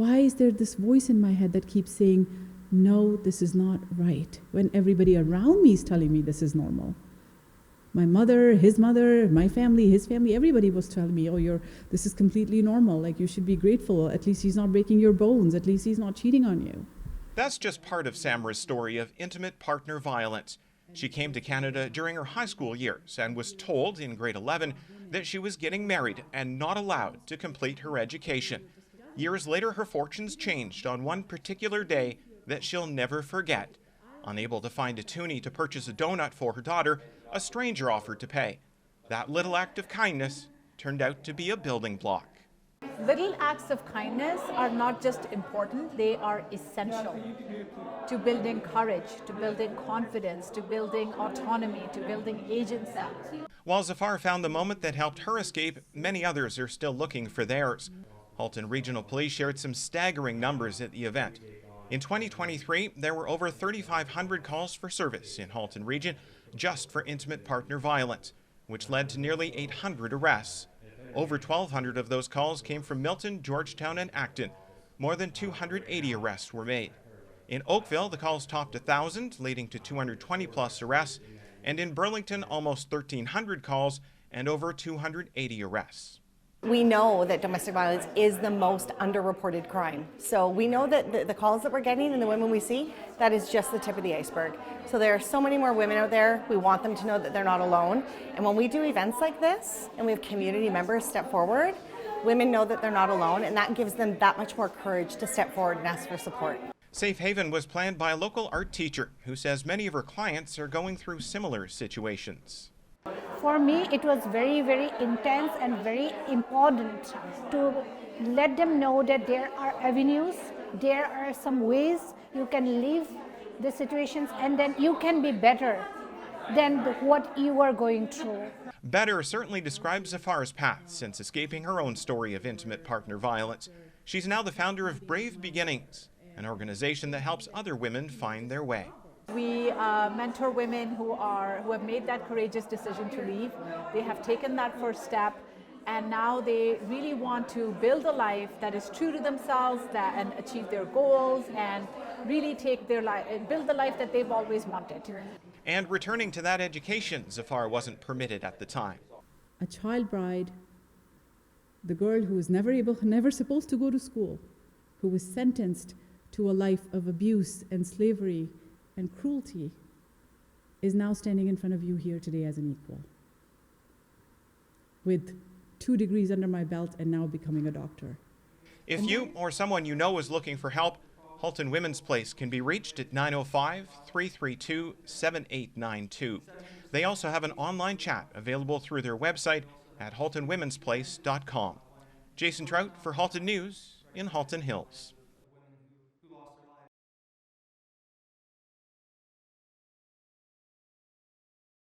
Why is there this voice in my head that keeps saying, no, this is not right, when everybody around me is telling me this is normal? My mother, my family, his family, everybody was telling me, oh, this is completely normal. Like, you should be grateful. At least he's not breaking your bones. At least he's not cheating on you. That's just part of Samra's story of intimate partner violence. She came to Canada during her high school years and was told in grade 11 that she was getting married and not allowed to complete her education. Years later, her fortunes changed on one particular day that she'll never forget. Unable to find a toonie to purchase a donut for her daughter, a stranger offered to pay. That little act of kindness turned out to be a building block. Little acts of kindness are not just important, they are essential to building courage, to building confidence, to building autonomy, to building agency. While Zafar found the moment that helped her escape, many others are still looking for theirs. Halton Regional Police shared some staggering numbers at the event. In 2023, there were over 3,500 calls for service in Halton Region just for intimate partner violence, which led to nearly 800 arrests. Over 1,200 of those calls came from Milton, Georgetown, and Acton. More than 280 arrests were made. In Oakville, the calls topped 1,000, leading to 220-plus arrests, and in Burlington, almost 1,300 calls and over 280 arrests. We know that domestic violence is the most underreported crime. So we know that the calls that we're getting and the women we see, that is just the tip of the iceberg. So there are so many more women out there. We want them to know that they're not alone. And when we do events like this and we have community members step forward, women know that they're not alone, and that gives them that much more courage to step forward and ask for support. Safe Haven was planned by a local art teacher who says many of her clients are going through similar situations. For me, it was very, very intense and very important to let them know that there are avenues, there are some ways you can leave the situations, and then you can be better than what you are going through. Better certainly describes Zafar's path since escaping her own story of intimate partner violence. She's now the founder of Brave Beginnings, an organization that helps other women find their way. We mentor women who have made that courageous decision to leave. They have taken that first step, and now they really want to build a life that is true to themselves and achieve their goals and really take their life, build the life that they've always wanted. And returning to that education, Zafar wasn't permitted at the time. A child bride, the girl who was never supposed to go to school, who was sentenced to a life of abuse and slavery and cruelty, is now standing in front of you here today as an equal, with 2 degrees under my belt and now becoming a doctor. If you or someone you know is looking for help, Halton Women's Place can be reached at 905-332-7892. They also have an online chat available through their website at haltonwomensplace.com. Jason Trout for Halton News in Halton Hills.